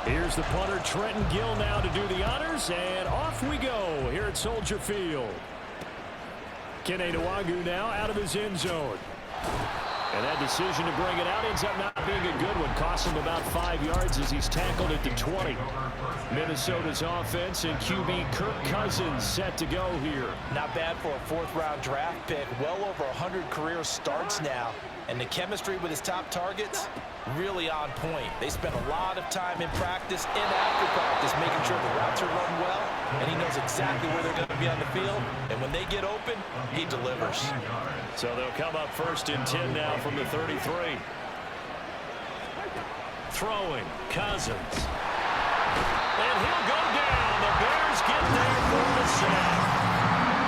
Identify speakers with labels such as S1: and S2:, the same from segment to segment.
S1: Here's the punter, Trenton Gill, now to do the honors, and off we go here at Soldier Field. Kene Nwangwu now out of his end zone. And that decision to bring it out ends up not being a good one. Cost him about 5 yards as he's tackled at the 20. Minnesota's offense and QB Kirk Cousins set to go here.
S2: Not bad for a fourth-round draft pick. Well over 100 career starts now. And the chemistry with his top targets, really on point. They spend a lot of time in practice and after practice making sure the routes are run well, and he knows exactly where they're going to be on the field. And when they get open, he delivers.
S1: So they'll come up 1st and 10 now from the 33. Throwing, Cousins. And he'll go down. The Bears get there for the sack.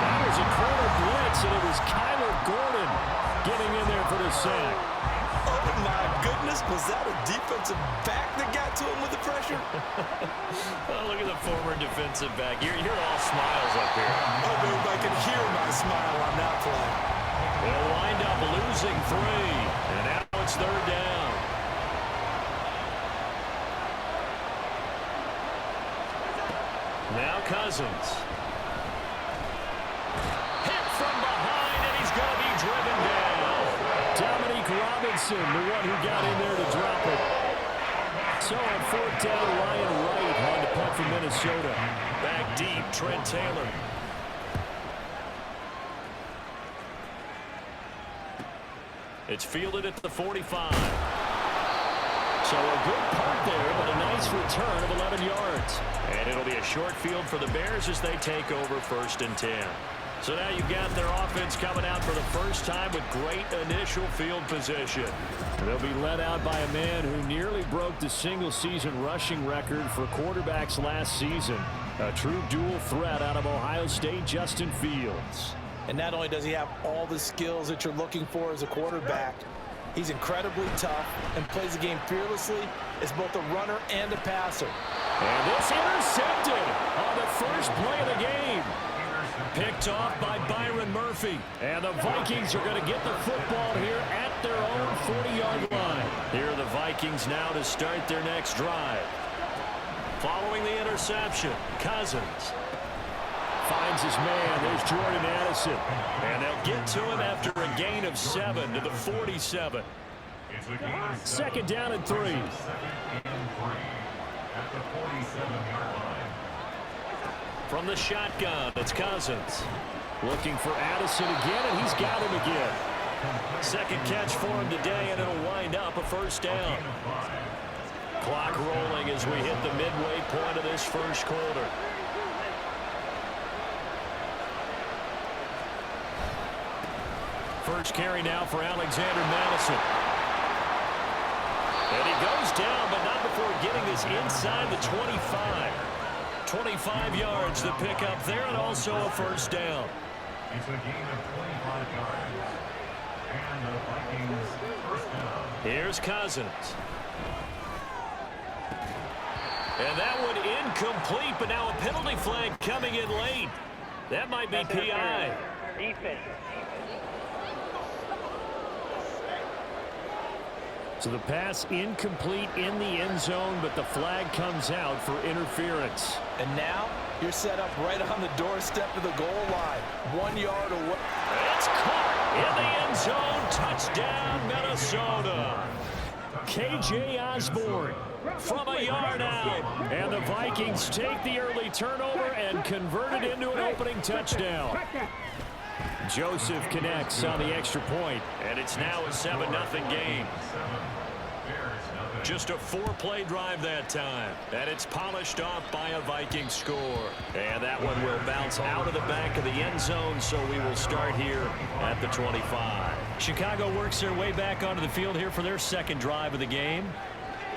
S1: That was a corner blitz, and it was Kyler Gordon getting in there for the sack.
S2: Oh, my goodness. Was that a defensive back that got to him with the pressure?
S1: Oh, look at the former defensive back. You're all smiles up here.
S2: Oh, dude, I can hear my smile on that play.
S1: They'll wind up losing 3, and now it's 3rd down. Now Cousins. Hit from behind, and he's going to be driven down. Dominique Robinson, the one who got in there to drop it. So on 4th down, Ryan Wright on the punt from Minnesota. Back deep, Trent Taylor. It's fielded at the 45. So a good punt there, but a nice return of 11 yards. And it'll be a short field for the Bears as they take over 1st and 10. So now you've got their offense coming out for the first time with great initial field position. They'll be led out by a man who nearly broke the single-season rushing record for quarterbacks last season. A true dual threat out of Ohio State, Justin Fields.
S2: And not only does he have all the skills that you're looking for as a quarterback, he's incredibly tough and plays the game fearlessly as both a runner and a passer.
S1: And this intercepted on the first play of the game. Picked off by Byron Murphy. And the Vikings are going to get the football here at their own 40-yard line. Here are the Vikings now to start their next drive. Following the interception, Cousins finds his man. There's Jordan Addison. And they'll get to him after a gain of 7 to the 47. 2nd down and 3. From the shotgun, it's Cousins. Looking for Addison again, and he's got him again. 2nd catch for him today, and it'll wind up a 1st down. Clock rolling as we hit the midway point of this first quarter. First carry now for Alexander Madison. And he goes down, but not before getting this inside the 25. 25 yards to pick up there, and also a 1st down.
S3: It's a gain of 25 yards. And the Vikings first down.
S1: Here's Cousins. And that one incomplete, but now a penalty flag coming in late. That might be PI.
S4: Defense.
S1: So the pass incomplete in the end zone, but the flag comes out for interference.
S2: And now you're set up right on the doorstep of the goal line. 1 yard away.
S1: It's caught in the end zone. Touchdown, Minnesota. KJ Osborne from a yard out. And the Vikings take the early turnover and convert it into an opening touchdown. Joseph connects on the extra point, and it's now a 7-0 game. Just a 4-play drive that time, and it's polished off by a Viking score. And that one will bounce out of the back of the end zone, so we will start here at the 25. Chicago works their way back onto the field here for their 2nd drive of the game.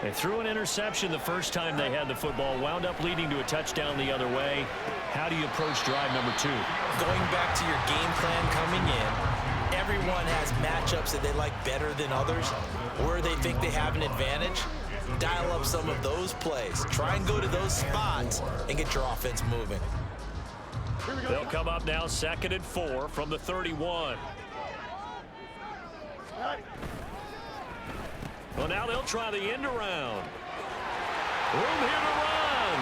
S1: They threw an interception the first time they had the football, wound up leading to a touchdown the other way. How do you approach drive number 2?
S2: Going back to your game plan coming in, everyone has matchups that they like better than others, where they think they have an advantage. Dial up some of those plays. Try and go to those spots and get your offense moving.
S1: They'll come up now 2nd and 4 from the 31. Well, now they'll try the end around. Room here to run.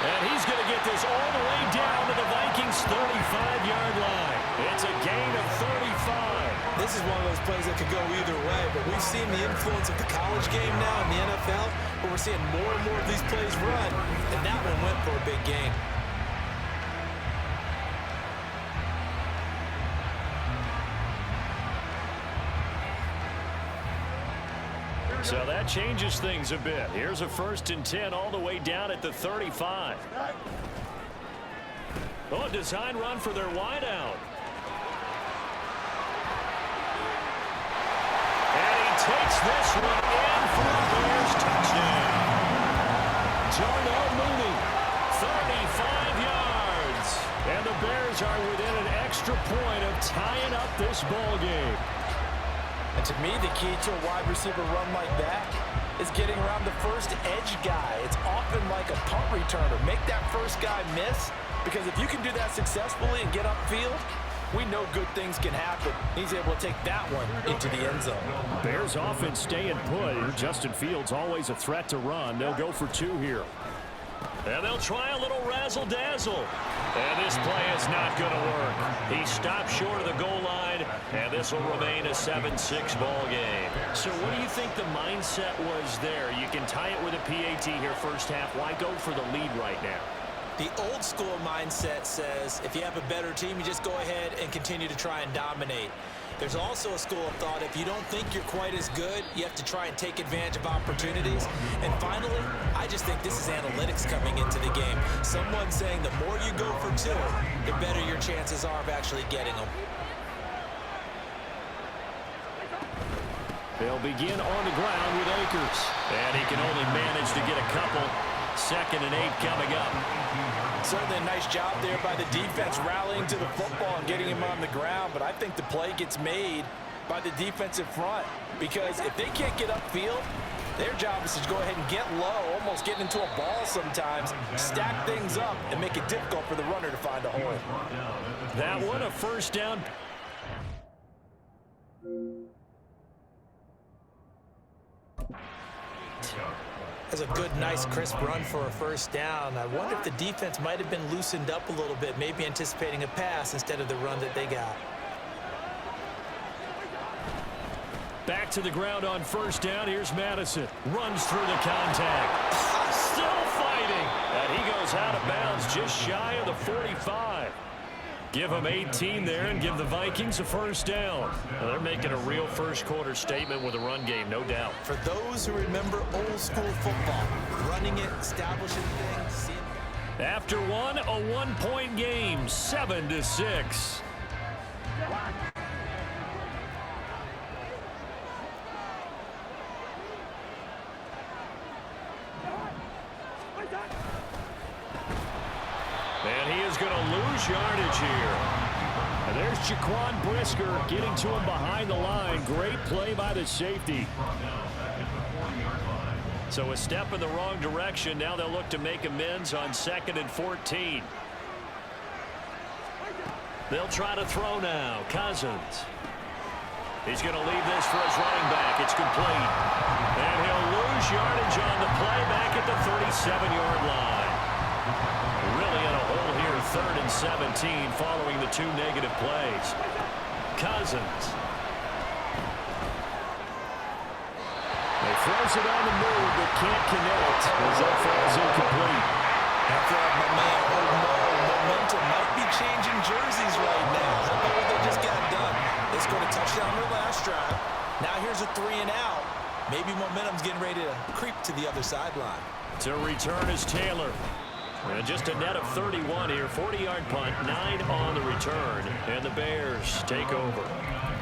S1: And he's going to get this all the way down to the Vikings' 35-yard line. It's a gain of 35.
S2: This is one of those plays that could go either way, but we've seen the influence of the college game now in the NFL, where we're seeing more and more of these plays run, and that one went for a big gain.
S1: So that changes things a bit. Here's a 1st and 10 all the way down at the 35. Oh, design run for their wideout. And he takes this one in for a Bears touchdown. Darnell Mooney, 35 yards. And the Bears are within an extra point of tying up this ball game.
S2: And to me, the key to a wide receiver run like that is getting around the first edge guy. It's often like a punt returner. Make that first guy miss, because if you can do that successfully and get upfield, we know good things can happen. He's able to take that one into the end zone.
S1: Bears offense staying put. Justin Fields always a threat to run. They'll go for 2 here. And they'll try a little razzle-dazzle. And this play is not going to work. He stopped short of the goal line, and this will remain a 7-6 ball game. So what do you think the mindset was there? You can tie it with a PAT here first half. Why go for the lead right now?
S2: The old school mindset says if you have a better team, you just go ahead and continue to try and dominate. There's also a school of thought, if you don't think you're quite as good, you have to try and take advantage of opportunities. And finally, I just think this is analytics coming into the game. Someone saying the more you go for 2, the better your chances are of actually getting them.
S1: They'll begin on the ground with Akers. And he can only manage to get a couple. 2nd and 8 coming up.
S2: Certainly a nice job there by the defense rallying to the football and getting him on the ground, but I think the play gets made by the defensive front, because if they can't get upfield, their job is to go ahead and get low, almost get into a ball sometimes, stack things up, and make it difficult for the runner to find a hole.
S1: That one a 1st down.
S2: That's a good, nice, crisp run for a 1st down. I wonder if the defense might have been loosened up a little bit, maybe anticipating a pass instead of the run that they got.
S1: Back to the ground on 1st down. Here's Madison. Runs through the contact. Still fighting. And he goes out of bounds just shy of the 45. Give them 18 there and give the Vikings a 1st down. Well, they're making a real first-quarter statement with a run game, no doubt.
S2: For those who remember old-school football, running it, establishing things.
S1: After one, a 1-point game, 7-6. And he is going to lose yardage here. And there's Jaquan Brisker getting to him behind the line. Great play by the safety. So a step in the wrong direction. Now they'll look to make amends on 2nd and 14. They'll try to throw now. Cousins. He's going to leave this for his running back. It's complete. And he'll lose yardage on the play back at the 37-yard line. Really in a hole here, 3rd and 17 following the 2 negative plays. Cousins. He throws it on the move, but can't connect as that falls incomplete.
S2: I feel like my man, momentum might be changing jerseys right now. How about what they just got done? They scored a touchdown their last drive. Now here's a 3 and out. Maybe momentum's getting ready to creep to the other sideline.
S1: To return is Taylor. And just a net of 31 here. 40-yard punt, 9 on the return. And the Bears take over.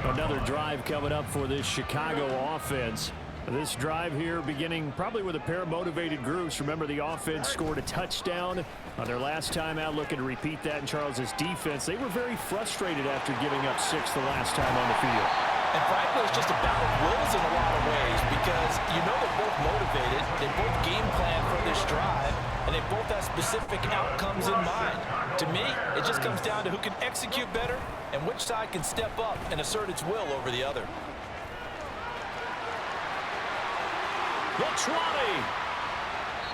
S1: Another drive coming up for this Chicago offense. This drive here beginning probably with a pair of motivated groups. Remember, the offense scored a touchdown on their last time out. Looking to repeat that in Charles's defense. They were very frustrated after giving up 6 the last time on the field.
S2: And frankly, it's just a battle of wills in a lot of ways, because you know they're both motivated. They both game plan for this drive, and they both have specific outcomes in mind. To me, it just comes down to who can execute better and which side can step up and assert its will over the other.
S1: The 20.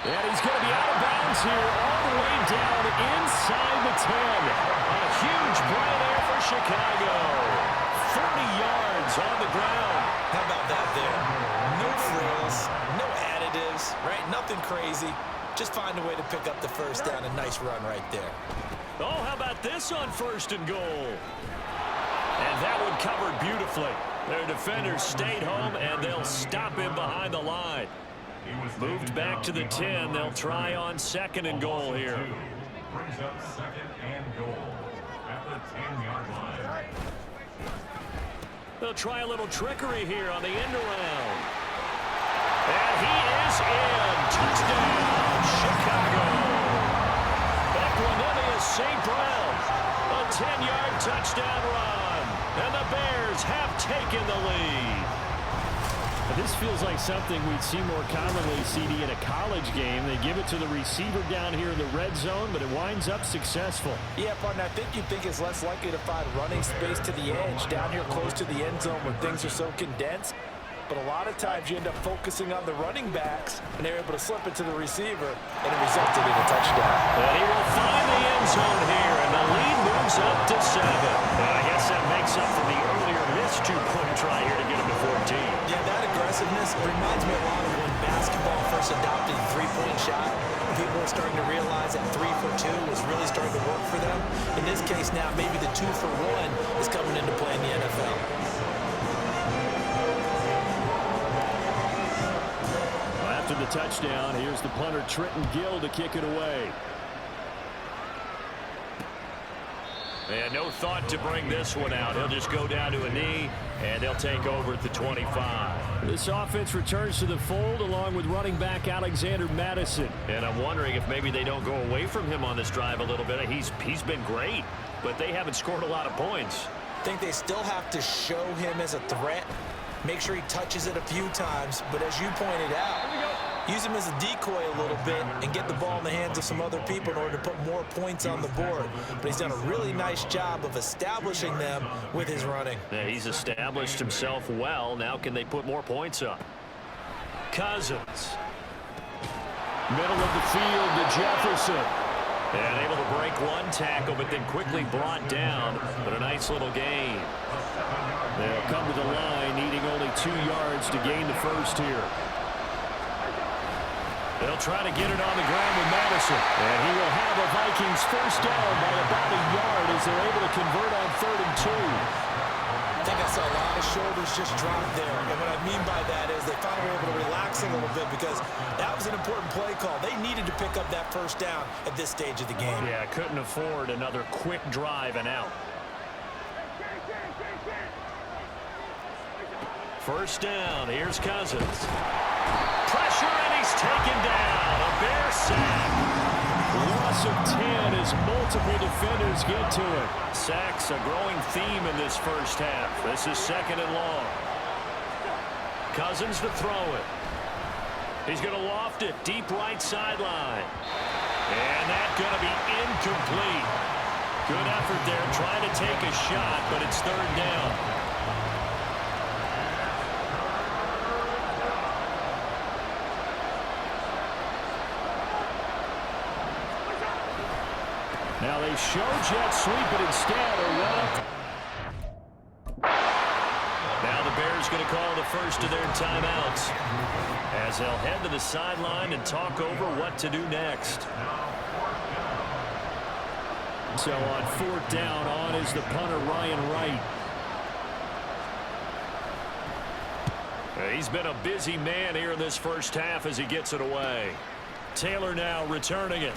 S1: And he's going to be out of bounds here all the way down inside the 10. A huge play there for Chicago. 30 yards on the ground.
S2: How about that there? No frills, no additives, right? Nothing crazy. Just find a way to pick up the first down. A nice run right there.
S1: Oh, how about this on 1st and goal? And that one covered beautifully. Their defenders stayed home, and they'll stop him behind the line. Moved back to the 10. They'll try on 2nd and goal here.
S3: Brings up 2nd and goal at the 10-yard line.
S1: They'll try a little trickery here on the end around. And he is in. Touchdown, Chicago. Equanimous St. Brown. A 10-yard touchdown run. And the Bears have taken the lead.
S4: This feels like something we'd see more commonly, CD, in a college game. They give it to the receiver down here in the red zone, but it winds up successful.
S2: Yeah, partner, I think you think it's less likely to find running space to the edge down here close to the end zone when things are so condensed. But a lot of times you end up focusing on the running backs, and they're able to slip it to the receiver, and it resulted in a touchdown.
S1: And he will find the end zone here, and the lead moves up to 7. And I guess that makes up for the earlier missed two-point try here to get him to 14.
S2: Yeah, that aggressiveness reminds me a lot of when basketball first adopted the three-point shot. People are starting to realize that 3 for 2 was really starting to work for them. In this case now, maybe the 2 for 1 is coming into play in the NFL.
S4: After the touchdown, here's the punter Trenton Gill to kick it away.
S1: And no thought to bring this one out. He'll just go down to a knee, and they'll take over at the 25.
S4: This offense returns to the fold along with running back Alexander Madison.
S1: And I'm wondering if maybe they don't go away from him on this drive a little bit. He's been great, but they haven't scored a lot of points.
S2: I think they still have to show him as a threat. Make sure he touches it a few times, but as you pointed out, use him as a decoy a little bit and get the ball in the hands of some other people in order to put more points on the board. But he's done a really nice job of establishing them with his running.
S1: Yeah, he's established himself well. Now can they put more points up? Cousins.
S4: Middle of the field to Jefferson.
S1: And able to break one tackle, but then quickly brought down. But a nice little gain.
S4: They'll come to the line, needing only 2 yards to gain the first here.
S1: They'll try to get it on the ground with Madison.
S4: And he will have a Vikings first down by about a yard as they're able to convert on 3rd and 2.
S2: I think I saw a lot of shoulders just drop there. And what I mean by that is they finally were able to relax a little bit because that was an important play call. They needed to pick up that first down at this stage of the game.
S1: Yeah, couldn't afford another quick drive and out. First down, here's Cousins. Pressure, and he's taken down. A Bear sack.
S4: Loss of 10 as multiple defenders get to it.
S1: Sacks a growing theme in this first half. This is 2nd and long. Cousins to throw it. He's going to loft it deep right sideline. And that's going to be incomplete. Good effort there trying to take a shot, but it's 3rd down.
S4: Now they show jet sweep, but instead a run.
S1: Now the Bears going to call the first of their timeouts as they'll head to the sideline and talk over what to do next.
S4: So on 4th down, on is the punter Ryan Wright.
S1: He's been a busy man here in this first half as he gets it away. Taylor now returning it.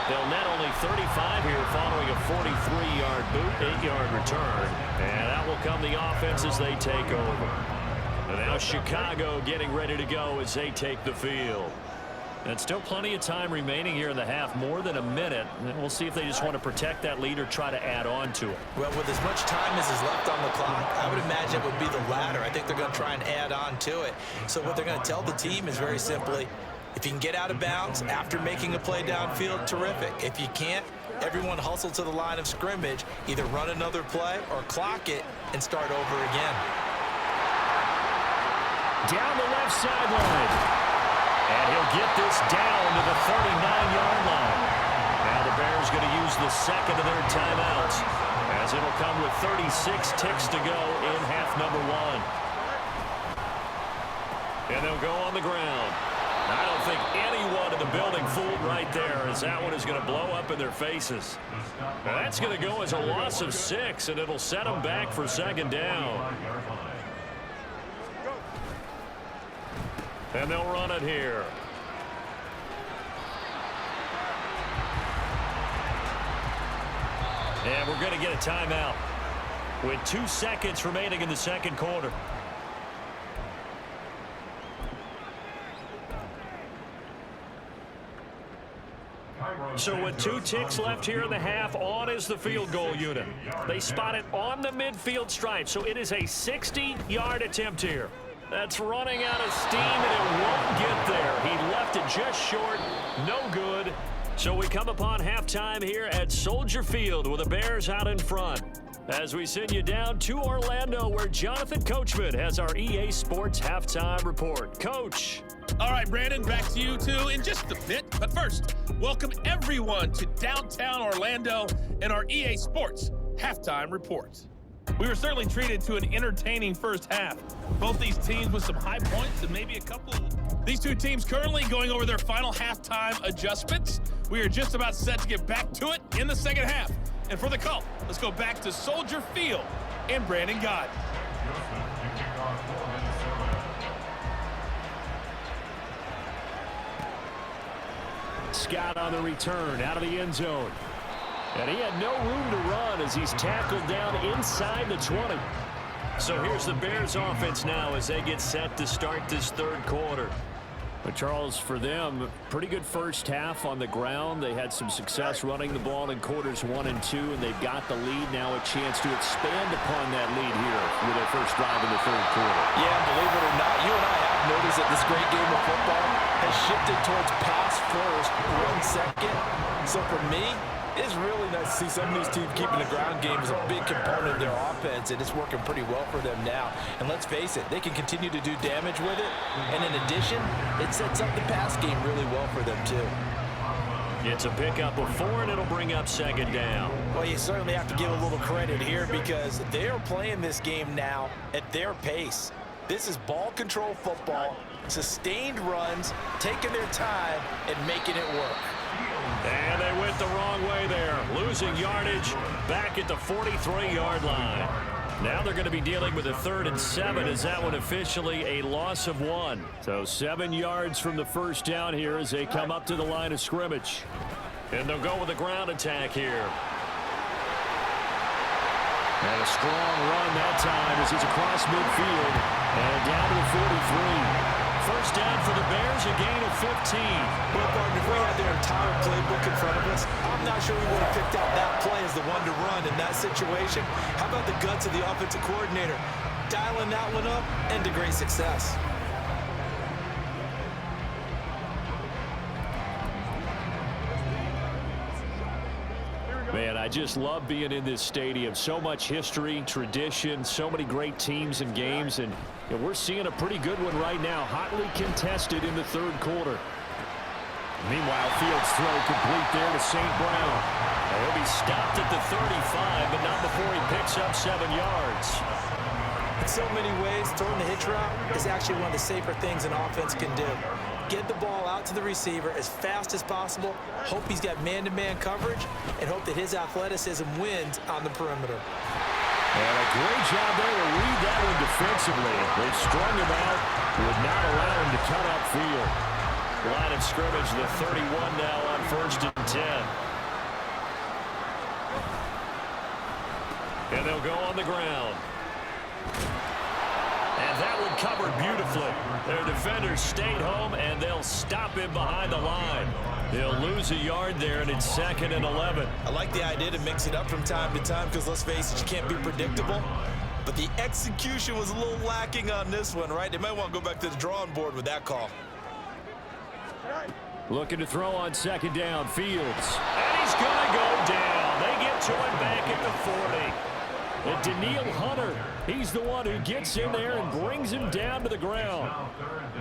S1: They'll net only 35 here following a 43-yard boot, 8-yard return. And out will come the offense as they take over. And now Chicago getting ready to go as they take the field. And still plenty of time remaining here in the half, more than a minute. And we'll see if they just want to protect that lead or try to add on to it.
S2: Well, with as much time as is left on the clock, I would imagine it would be the latter. I think they're going to try and add on to it. So what they're going to tell the team is very simply, if you can get out of bounds after making a play downfield, terrific. If you can't, everyone hustle to the line of scrimmage, either run another play or clock it and start over again.
S1: Down the left sideline. And he'll get this down to the 39-yard line. Now the Bears going to use the second of their timeouts, as it'll come with 36 ticks to go in half number one. And they'll go on the ground. I don't think anyone in the building fooled right there, as that one is going to blow up in their faces. Now that's going to go as a loss of 6, and it'll set them back for second down. And they'll run it here. And we're going to get a timeout with 2 seconds remaining in the second quarter. So with 2 ticks left here in the half, on is the field goal unit. They spot it on the midfield stripe, so it is a 60-yard attempt here. That's running out of steam, and it won't get there. He left it just short. No good. So we come upon halftime here at Soldier Field with the Bears out in front. As we send you down to Orlando, where Jonathan Coachman has our EA Sports halftime report. Coach.
S5: All right, Brandon, back to you two in just a bit. But first, welcome everyone to downtown Orlando and our EA Sports halftime report. We were certainly treated to an entertaining first half. Both these teams with some high points and maybe a couple. These two teams currently going over their final halftime adjustments. We are just about set to get back to it in the second half. And for the call, let's go back to Soldier Field and Brandon Gott.
S1: Scott on the return out of the end zone. And he had no room to run as he's tackled down inside the 20. So here's the Bears offense now as they get set to start this third quarter. But Charles, for them, pretty good first half on the ground. They had some success running the ball in quarters 1 and 2, and they've got the lead now, a chance to expand upon that lead here with their first drive in the third quarter.
S2: Yeah, believe it or not, you and I have noticed that this great game of football has shifted towards pass first, run second. So for me, it's really nice to see some of these teams keeping the ground game as a big component of their offense, and it's working pretty well for them now. And let's face it, they can continue to do damage with it. And in addition, it sets up the pass game really well for them, too.
S1: It's a pickup of 4, and it'll bring up second down.
S2: Well, you certainly have to give a little credit here because they are playing this game now at their pace. This is ball control football, sustained runs, taking their time, and making it work.
S1: And they went the wrong way there, losing yardage back at the 43-yard line. Now they're going to be dealing with a 3rd and 7 as that one officially a loss of 1. So 7 yards from the first down here as they come up to the line of scrimmage. And they'll go with a ground attack here. And a strong run that time as he's across midfield and down to the 43. First down for the Bears, a gain of 15.
S2: Well, partner, if we had their entire playbook in front of us, I'm not sure we would have picked out that play as the one to run in that situation. How about the guts of the offensive coordinator? Dialing that one up into great success.
S1: Man, I just love being in this stadium. So much history, tradition, so many great teams and games, and we're seeing a pretty good one right now, hotly contested in the third quarter. Meanwhile, Fields' throw complete there to St. Brown. He'll be stopped at the 35, but not before he picks up 7 yards.
S2: In so many ways, throwing the hitch route is actually one of the safer things an offense can do. Get the ball out to the receiver as fast as possible, hope he's got man-to-man coverage, and hope that his athleticism wins on the perimeter.
S1: And a great job there to read that one defensively. They've strung him out, would not allow him to cut upfield. Line of scrimmage, the 31 now on 1st and 10. And they'll go on the ground. And that one covered beautifully. Their defenders stayed home, and they'll stop him behind the line. They'll lose a yard there, and it's 2nd and 11.
S2: I like the idea to mix it up from time to time because, let's face it, you can't be predictable. But the execution was a little lacking on this one, right? They might want to go back to the drawing board with that call.
S1: Looking to throw on 2nd down, Fields. And he's going to go down. They get to him back at the 40.
S4: And Daniil Hunter, he's the one who gets in there and brings him down to the ground.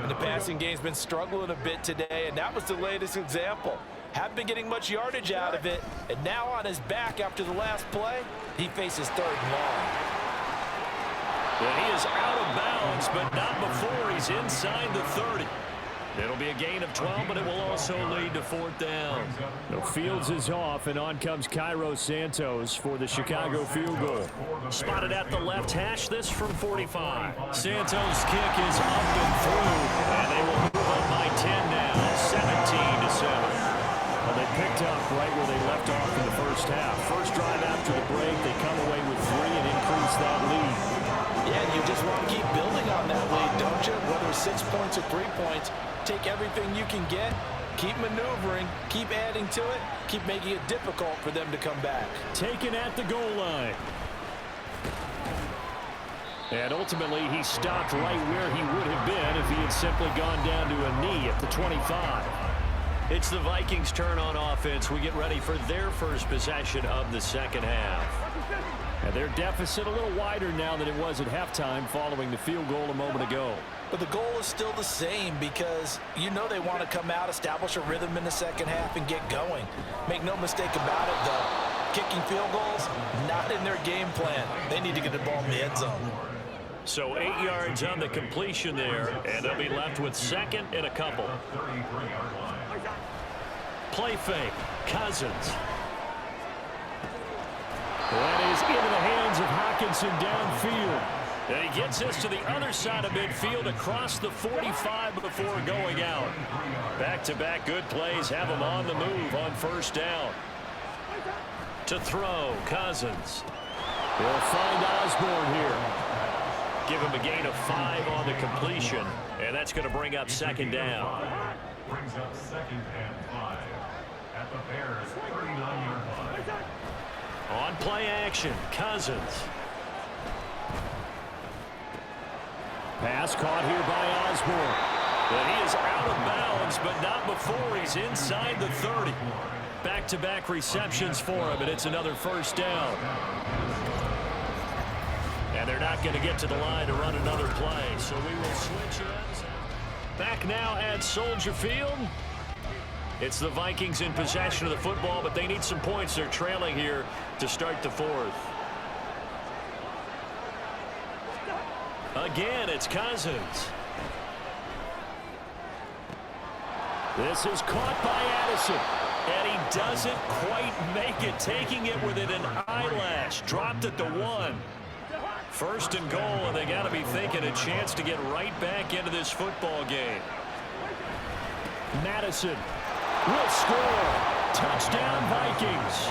S2: And the passing game's been struggling a bit today, and that was the latest example. Haven't been getting much yardage out of it, and now on his back after the last play, he faces 3rd and long.
S1: And he is out of bounds, but not before he's inside the 30. It'll be a gain of 12, but it will also lead to 4th down.
S4: The Fields is off, and on comes Cairo Santos for the Chicago field goal.
S1: Spotted at the left hash, this from 45. Santos' kick is up and through, and they will move up by 10 now, 17-7.
S4: Well, they picked up right where they left off in the first half. First drive after the break, they come away with 3 and increase that lead.
S2: Yeah, and you just want to keep building on that lead, don't you? Whether it's 6 points or 3 points, take everything you can get, keep maneuvering, keep adding to it, keep making it difficult for them to come back.
S4: Taken at the goal line. And ultimately, he stopped right where he would have been if he had simply gone down to a knee at the 25.
S1: It's the Vikings' turn on offense. We get ready for their first possession of the second half.
S4: And their deficit a little wider now than it was at halftime following the field goal a moment ago.
S2: But the goal is still the same because you know they want to come out, establish a rhythm in the second half, and get going. Make no mistake about it, though. Kicking field goals, not in their game plan. They need to get the ball in the end zone.
S1: So 8 yards on the completion there, and they'll be left with 2nd and a couple. Play fake, Cousins.
S4: That is into the hands of Hockenson downfield.
S1: And he gets this to the other side of midfield across the 45 before going out. Back-to-back good plays have him on the move on 1st down. To throw, Cousins.
S4: They'll find Osborne here.
S1: Give him a gain of 5 on the completion, and that's going to bring up 2nd down.
S3: Brings up 2nd and 5 at the Bears' 39-yard line.
S1: On play action, Cousins.
S4: Pass caught here by Osborne.
S1: But he is out of bounds, but not before he's inside the 30. Back-to-back receptions for him, and it's another 1st down. And they're not going to get to the line to run another play, so we will switch ends. Back now at Soldier Field. It's the Vikings in possession of the football, but they need some points. They're trailing here to start the 4th. Again, it's Cousins.
S4: This is caught by Addison.
S1: And he doesn't quite make it, taking it within an eyelash. Dropped at the 1. 1st and goal, and they got to be thinking a chance to get right back into this football game.
S4: Madison will score. Touchdown, Vikings.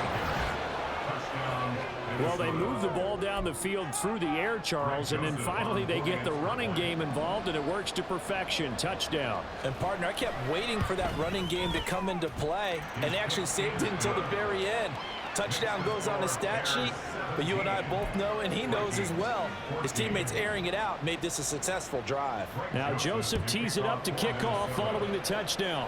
S4: Well, they move the ball down the field through the air, Charles, and then finally they get the running game involved, and it works to perfection. Touchdown.
S2: And, partner, I kept waiting for that running game to come into play and actually saved it until the very end. Touchdown goes on his stat sheet, but you and I both know, and he knows as well, his teammates airing it out made this a successful drive.
S4: Now Joseph tees it up to kick off following the touchdown.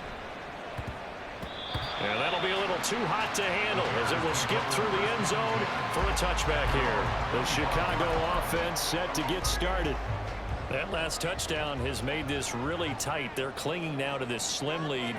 S1: And that'll be a little too hot to handle as it will skip through the end zone for a touchback here.
S4: The Chicago offense set to get started.
S1: That last touchdown has made this really tight. They're clinging now to this slim lead.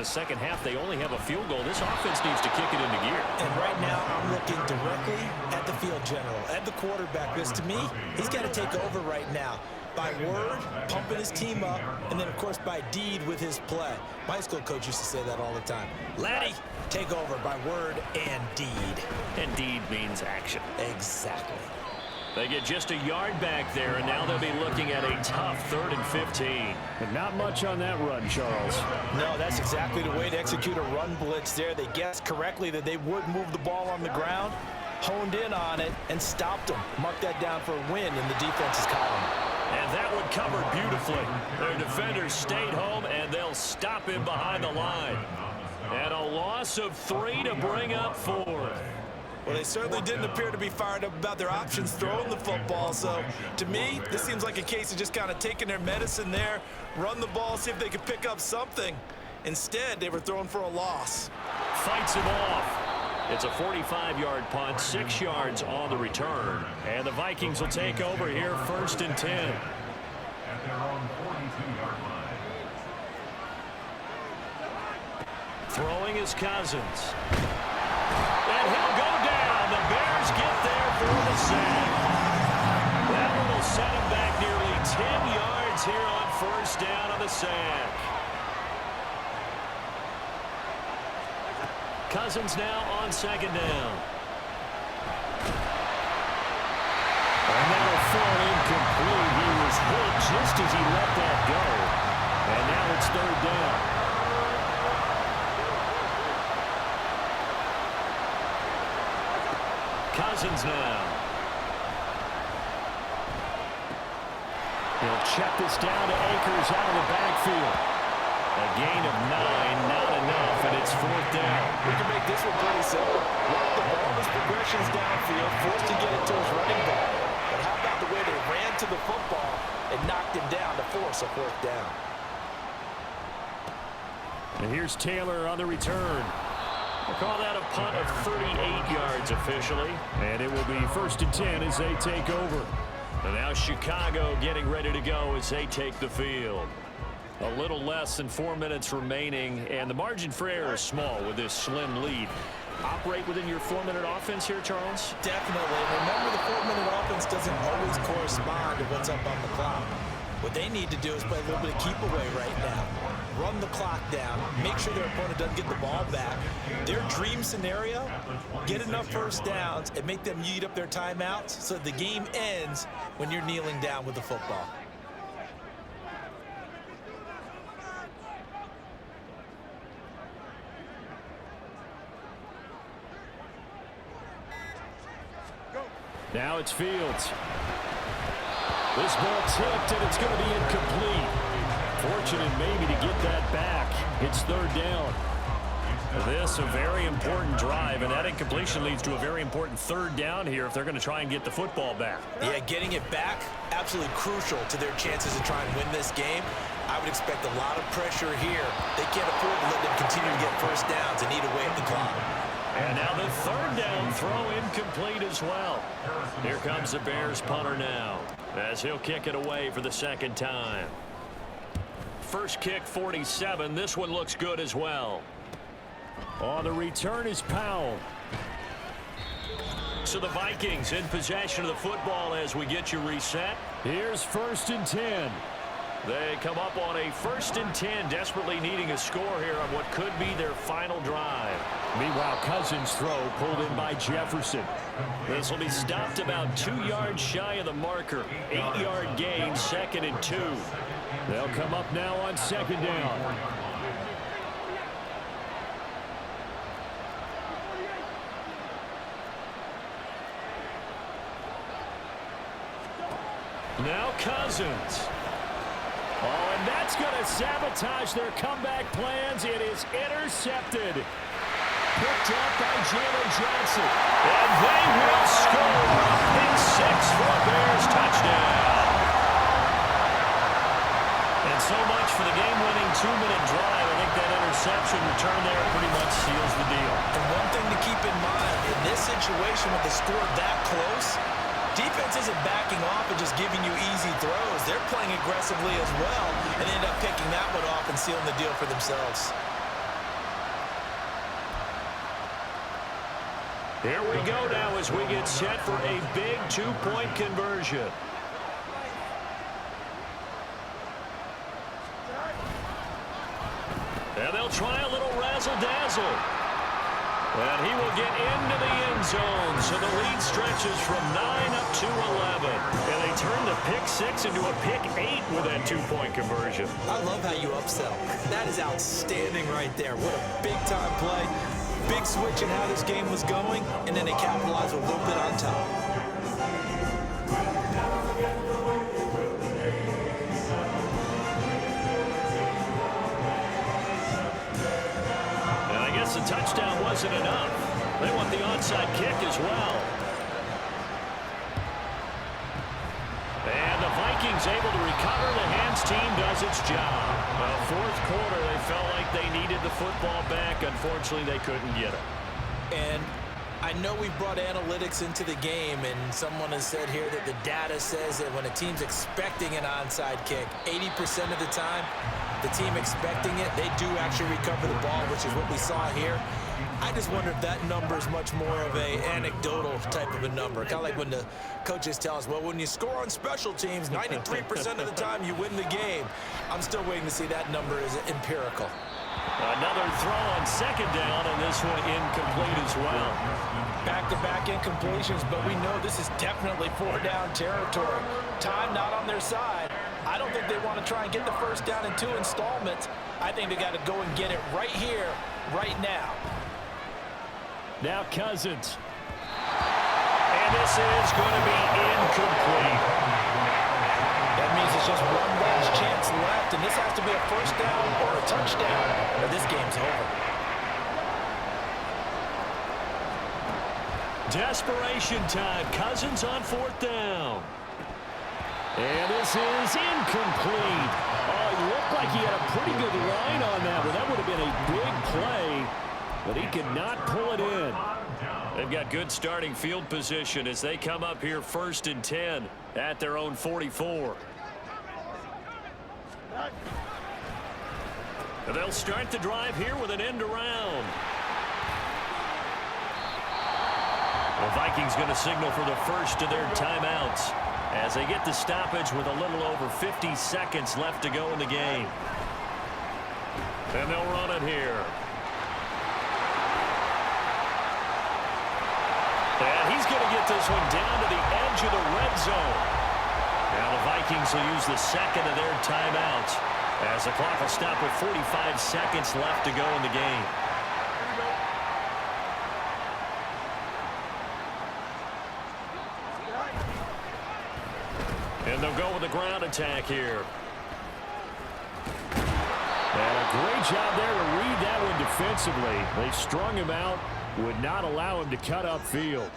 S1: Second half, they only have a field goal. This offense needs to kick it into gear.
S2: And right now, I'm looking directly at the field general, at the quarterback, because to me, he's got to take over right now. By word, pumping his team up, and then, of course, by deed with his play. My high school coach used to say that all the time. Laddie, take over by word and deed.
S1: And deed means action.
S2: Exactly.
S1: They get just a yard back there, and now they'll be looking at a tough 3rd and 15.
S4: But not much on that run, Charles.
S2: No, that's exactly the way to execute a run blitz there. They guessed correctly that they would move the ball on the ground, honed in on it, and stopped them. Mark that down for a win in the defense's column.
S1: And that one covered beautifully. Their defenders stayed home, and they'll stop him behind the line. And a loss of 3 to bring up 4.
S2: Well, they certainly didn't appear to be fired up about their options throwing the football. So, to me, this seems like a case of just kind of taking their medicine there, run the ball, see if they could pick up something. Instead, they were throwing for a loss.
S1: Fights him off. It's a 45-yard punt, 6 yards on the return. And the Vikings will take over here, 1st and 10.
S3: At their own 42-yard line.
S1: Throwing is Cousins. And he'll go down. The Bears get there for the sack. That one will set him back nearly 10 yards here on 1st down on the sack. Cousins now on 2nd down. And that'll fall incomplete. He was hit just as he let that go. And now it's 3rd down. Cousins now. He'll check this down to Akers out of the backfield. A gain of 9, not enough, and it's 4th down.
S2: We can make this one pretty simple. Run the ball as progressions downfield, forced to get it to his running back. But how about the way they ran to the football and knocked him down to force a 4th down?
S1: And here's Taylor on the return. We'll call that a punt of 38 yards officially. And it will be 1st and 10 as they take over. And now Chicago getting ready to go as they take the field. A little less than 4 minutes remaining, and the margin for error is small with this slim lead. Operate within your 4-minute offense here, Charles?
S2: Definitely. Remember, the 4-minute offense doesn't always correspond to what's up on the clock. What they need to do is play a little bit of keep away right now. Run the clock down. Make sure their opponent doesn't get the ball back. Their dream scenario, get enough 1st downs and make them eat up their timeouts so the game ends when you're kneeling down with the football.
S1: Now it's Fields. This ball tipped, and it's going to be incomplete. Fortunate maybe to get that back. It's 3rd down. This a very important drive, and that incompletion leads to a very important 3rd down here if they're going to try and get the football back.
S2: Yeah, getting it back, absolutely crucial to their chances to try and win this game. I would expect a lot of pressure here. They can't afford to let them continue to get 1st downs and eat away at the clock.
S1: And now the 3rd down throw incomplete as well. Here comes the Bears punter now as he'll kick it away for the 2nd time. First kick 47. This one looks good as well. On the return is Powell. So the Vikings in possession of the football as we get you reset. Here's 1st and 10. They come up on a 1st and 10, desperately needing a score here on what could be their final drive. Meanwhile, Cousins' throw pulled in by Jefferson. This will be stopped about 2 yards shy of the marker. 8-yard gain, 2nd and 2. They'll come up now on 2nd down. Now Cousins. Oh, and that's going to sabotage their comeback plans. It is intercepted. Picked up by Jalen Johnson. And they will score. Pick 6 for a Bears touchdown. And so much for the game-winning 2-minute drive. I think that interception return there pretty much seals the deal.
S2: And one thing to keep in mind, in this situation with the score that close, defense isn't backing off and just giving you easy throws. They're playing aggressively as well and end up picking that one off and sealing the deal for themselves.
S1: Here we go now as we get set for a big 2-point conversion. And they'll try a little razzle-dazzle. And he will get into the end zone. So the lead stretches from 9 up to 11. And they turn the pick 6 into a pick 8 with that 2-point conversion.
S2: I love how you upsell. That is outstanding right there. What a big-time play. Big switch in how this game was going, and then they capitalized a little bit on top.
S1: And I guess the touchdown wasn't enough. They want the onside kick as well. And the Vikings able to recover. The hands team does its job. Well, 4th quarter, they felt like they needed the football back. Unfortunately, they couldn't get it.
S2: And I know we've brought analytics into the game, and someone has said here that the data says that when a team's expecting an onside kick, 80% of the time, the team expecting it, they do actually recover the ball, which is what we saw here. I just wonder if that number is much more of a anecdotal type of a number. Kind of like when the coaches tell us, well, when you score on special teams, 93% of the time you win the game. I'm still waiting to see that number is empirical.
S1: Another throw on second down, and this one incomplete as well.
S2: Back-to-back incompletions, but we know this is definitely 4-down territory. Time not on their side. I don't think they want to try and get the first down in 2 installments. I think they got to go and get it right here, right now.
S4: Now Cousins.
S1: And this is going to be incomplete.
S2: That means it's just one last chance left, and this has to be a first down or a touchdown, or this game's over.
S1: Desperation time. Cousins on 4th down.
S4: And this is incomplete. Oh, it looked like he had a pretty good line on that one. That would have been a big play, but he could not pull it in.
S1: They've got good starting field position as they come up here 1st and 10 at their own 44. And they'll start the drive here with an end around. The Vikings going to signal for the first of their timeouts as they get the stoppage with a little over 50 seconds left to go in the game. And they'll run it here. And he's going to get this one down to the edge of the red zone. Now the Vikings will use the second of their timeouts as the clock will stop with 45 seconds left to go in the game. And they'll go with the ground attack here.
S4: And a great job there to read that one defensively. They strung him out, would not allow him to cut upfield.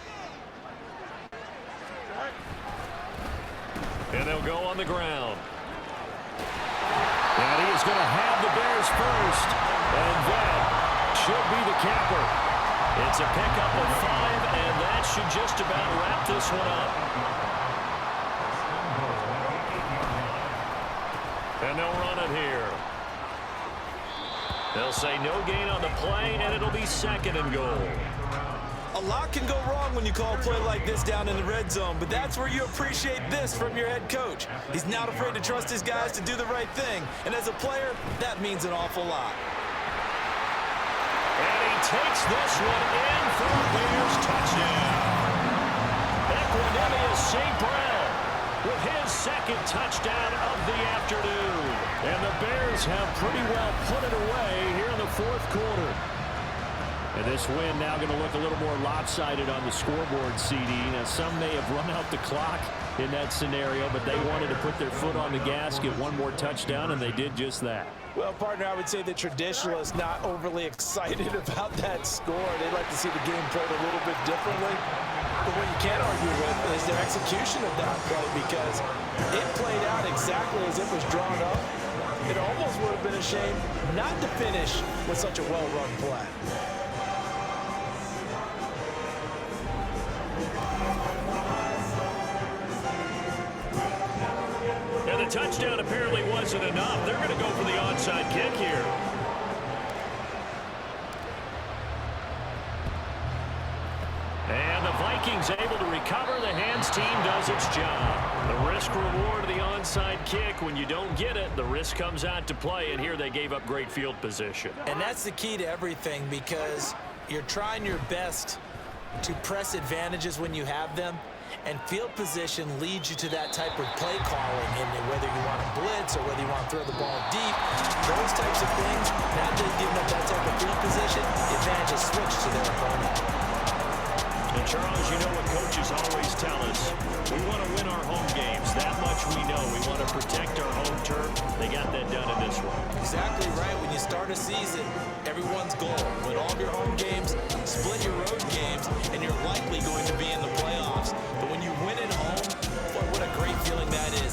S1: And they'll go on the ground.
S4: And he is going to have the Bears first. And that should be the capper.
S1: It's a pickup of 5, and that should just about wrap this one up. And they'll run it here. They'll say no gain on the play, and it'll be 2nd and goal.
S2: A lot can go wrong when you call a play like this down in the red zone, but that's where you appreciate this from your head coach. He's not afraid to trust his guys to do the right thing, and as a player, that means an awful lot.
S1: And he takes this one in for a Bears touchdown. Equanimeous St. Brown with his 2nd touchdown of the afternoon.
S4: And the Bears have pretty well put it away here in the 4th quarter. And this win now going to look a little more lopsided on the scoreboard, CD. Now, some may have run out the clock in that scenario, but they wanted to put their foot on the gas, get one more touchdown, and they did just that.
S2: Well, partner, I would say the traditionalists not overly excited about that score. They'd like to see the game played a little bit differently. But what you can't argue with is their execution of that play, because it played out exactly as it was drawn up. It almost would have been a shame not to finish with such a well-run play.
S1: And the touchdown apparently wasn't enough. They're going to go for the onside kick here. And the Vikings able to recover. The hands team does its job. The risk reward of the onside kick. When you don't get it, the risk comes out to play. And here they gave up great field position.
S2: And that's the key to everything, because you're trying your best to press advantages when you have them. And field position leads you to that type of play calling, and whether you want to blitz or whether you want to throw the ball deep, those types of things, now that they've given up that type of field position, the advantage is switched to their opponent.
S1: And Charles, you know what coaches always tell us. We want to win our home games. That much we know. We want to protect our home turf. They got that done in this one.
S2: Exactly right. When you start a season, everyone's goal, win all of your home games, split your road games, and you're likely going to be in the playoffs. But when you win at home, boy, what a great feeling that is.